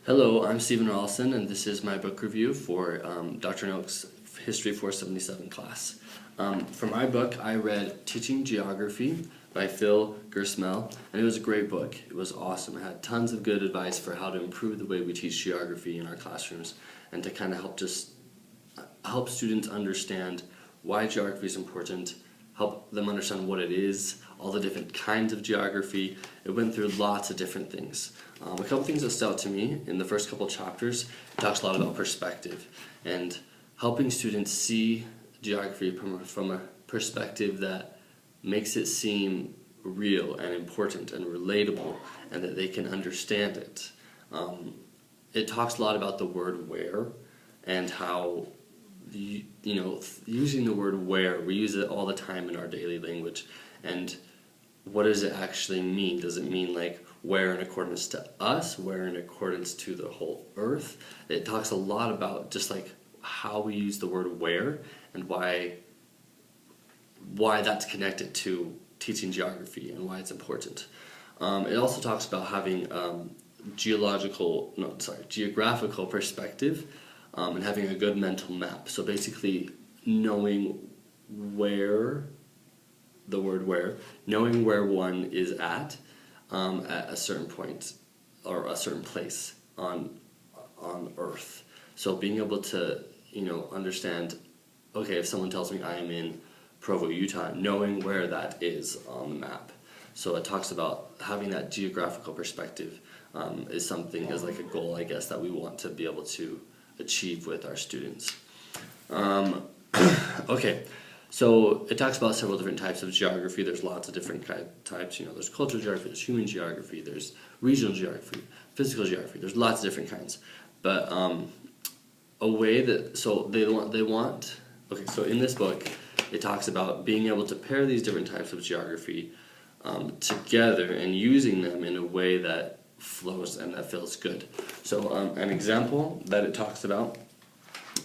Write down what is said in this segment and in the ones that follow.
Hello, I'm Stephen Rawlson, and this is my book review for Dr. Noak's History 477 class. For my book, I read Teaching Geography by Phil Gersmehl, and it was a great book. It was awesome. It had tons of good advice for how to improve the way we teach geography in our classrooms, and to kind of help students understand why geography is important, help them understand what it is, all the different kinds of geography. It went through lots of different things. A couple things that stood out to me in the first couple chapters, it talks a lot about perspective and helping students see geography from a perspective that makes it seem real and important and relatable, and that they can understand it. It talks a lot about the word where and how using the word where, we use it all the time in our daily language, and what does it actually mean? Does it mean like where in accordance to us, where in accordance to the whole earth? It talks a lot about just like how we use the word where and why that's connected to teaching geography and why it's important. It also talks about having geographical perspective and having a good mental map. So basically knowing where, the word where, knowing where one is at a certain point or a certain place on Earth. So being able to understand, okay, if someone tells me I am in Provo, Utah, knowing where that is on the map. So it talks about having that geographical perspective is like a goal, I guess, that we want to be able to achieve with our students. Okay, so it talks about several different types of geography. There's lots of different types. There's cultural geography, there's human geography, there's regional geography, physical geography. There's lots of different kinds. But so in this book, it talks about being able to pair these different types of geography together and using them in a way that flows and that feels good. So an example that it talks about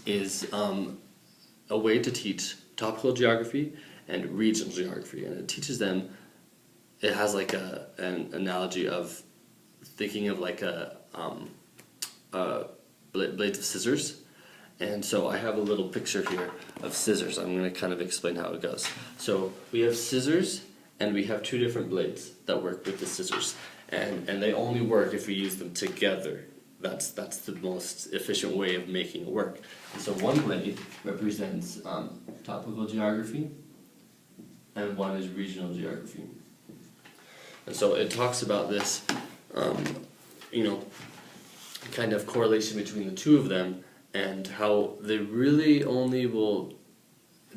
is a way to teach topical geography and regional geography, and it teaches them. It has like an analogy of thinking of like blades of scissors. And so I have a little picture here of scissors. I'm going to kind of explain how it goes. So we have scissors, and we have two different blades that work with the scissors, and they only work if we use them together. That's the most efficient way of making it work. And so one blade represents topical geography, and one is regional geography. And so it talks about this, kind of correlation between the two of them, and how they really only will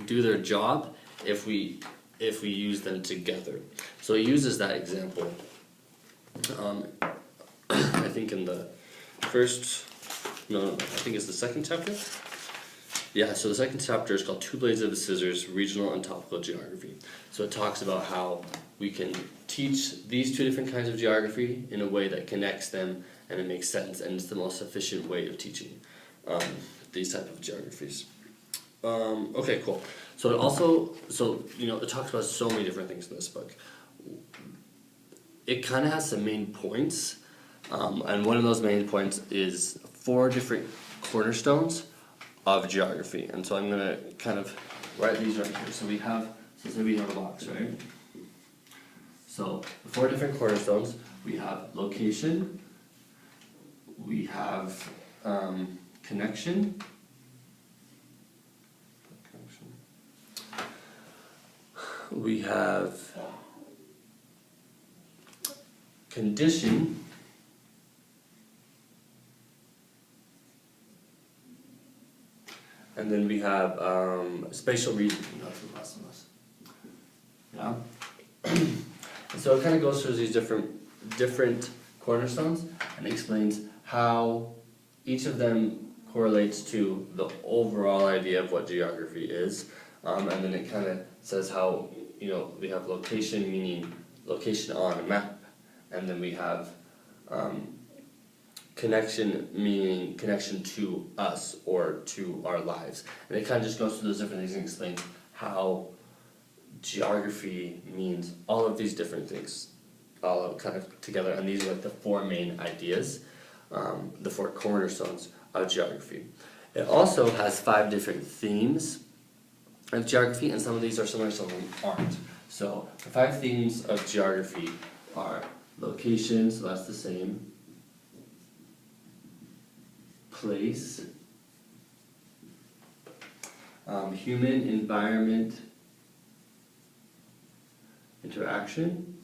do their job if we use them together. So he uses that example, I think in the I think it's the second chapter. Yeah, so the second chapter is called Two Blades of the Scissors, Regional and Topical Geography. So it talks about how we can teach these two different kinds of geography in a way that connects them and it makes sense, and it's the most efficient way of teaching these type of geographies. Okay, cool. So it also, it talks about so many different things in this book. It kind of has some main points, and one of those main points is 4 different cornerstones of geography. And so I'm going to kind of write these right here. So say we have a box, right? So the 4 different cornerstones, we have location, we have connection, we have condition, and then we have spatial region. Yeah. And so it kind of goes through these different cornerstones and explains how each of them correlates to the overall idea of what geography is, and then it kind of says how we have location, meaning location on a map, and then we have connection, meaning connection to us or to our lives. And it kind of just goes through those different things and explains how geography means all of these different things all kind of together, and these are like the 4 main ideas. the four cornerstones of geography. It also has 5 different themes of geography, and some of these are similar, some of them aren't. So the 5 themes of geography are location, so that's the same, place, human, environment, interaction,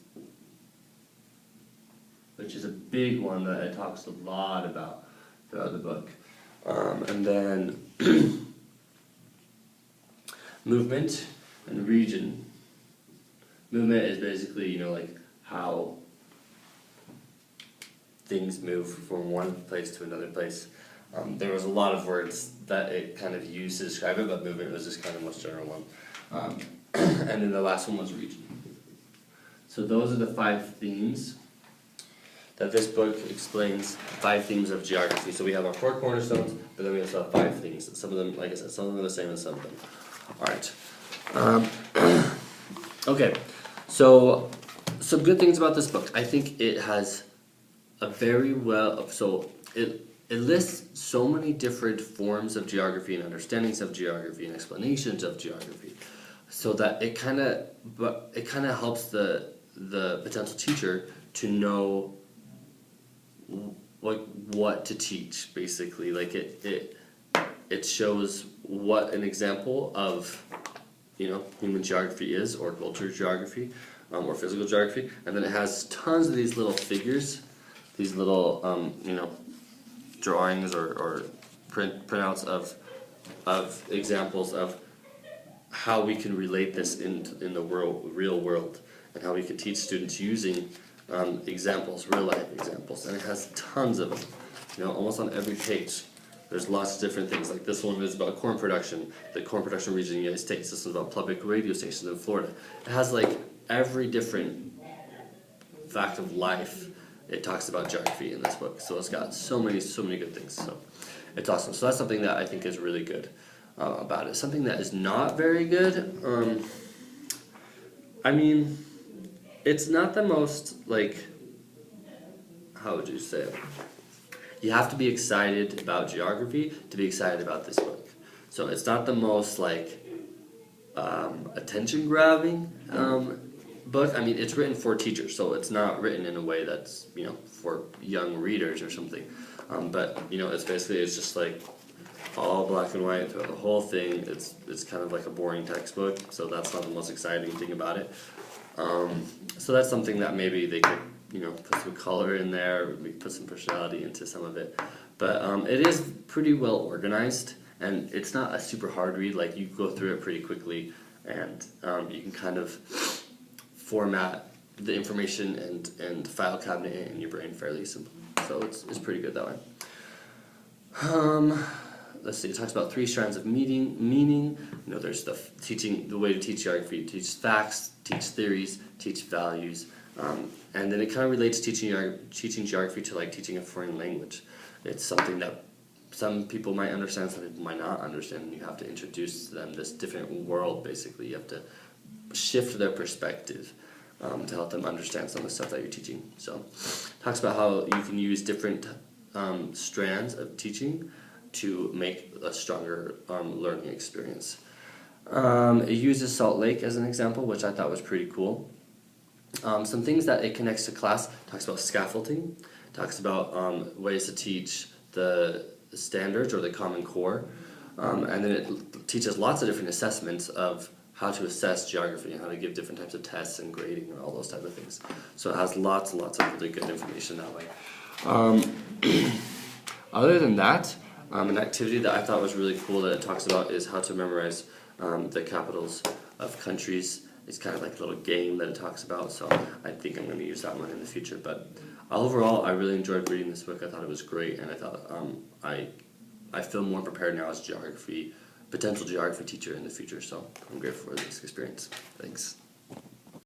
which is a big one that it talks a lot about throughout the book. And then movement and region. Movement is basically, like how things move from one place to another place. There was a lot of words that it kind of used to describe it, but movement was just kind of the most general one. And then the last one was region. So those are the 5 themes that this book explains, 5 themes of geography. So we have our 4 cornerstones, but then we also have 5 themes. Some of them, like I said, some of them are the same as some of them. Alright. Okay, so some good things about this book. I think it has a very it lists so many different forms of geography and understandings of geography and explanations of geography, so that it kind of helps the potential teacher to know what to teach, basically. Like it shows what an example of human geography is, or culture geography, or physical geography, and then it has tons of these little figures, these little drawings or printouts of examples of how we can relate this in the real world, and how we can teach students using examples, real life examples. And it has tons of them, almost on every page. There's lots of different things. Like this one is about corn production, the corn production region in the United States. This one's about public radio stations in Florida. It has like every different fact of life. It talks about geography in this book. So it's got so many good things. So it's awesome. So that's something that I think is really good about it. Something that is not very good, it's not the most, how would you say it? You have to be excited about geography to be excited about this book. So it's not the most, attention-grabbing book. It's written for teachers, so it's not written in a way that's, for young readers or something. But it's just all black and white throughout the whole thing. It's kind of like a boring textbook, so that's not the most exciting thing about it. So that's something that maybe they could, put some color in there, maybe put some personality into some of it. But it is pretty well organized, and it's not a super hard read. Like, you go through it pretty quickly, and you can kind of format the information and file cabinet it in your brain fairly simply. So it's pretty good that way. Let's see, it talks about 3 strands of meaning. There's the way to teach geography: teach facts, teach theories, teach values. And then it kind of relates teaching geography to teaching a foreign language. It's something that some people might understand, some people might not understand, and you have to introduce to them this different world, basically. You have to shift their perspective to help them understand some of the stuff that you're teaching. So it talks about how you can use different strands of teaching to make a stronger learning experience. It uses Salt Lake as an example, which I thought was pretty cool. Some things that it connects to class: talks about scaffolding, talks about ways to teach the standards or the Common Core, and then it teaches lots of different assessments of how to assess geography and how to give different types of tests and grading and all those type of things. So it has lots and lots of really good information that way. Other than that, an activity that I thought was really cool that it talks about is how to memorize the capitals of countries. It's kind of like a little game that it talks about, so I think I'm going to use that one in the future. But overall, I really enjoyed reading this book. I thought it was great, and I thought I feel more prepared now as potential geography teacher in the future, so I'm grateful for this experience. Thanks.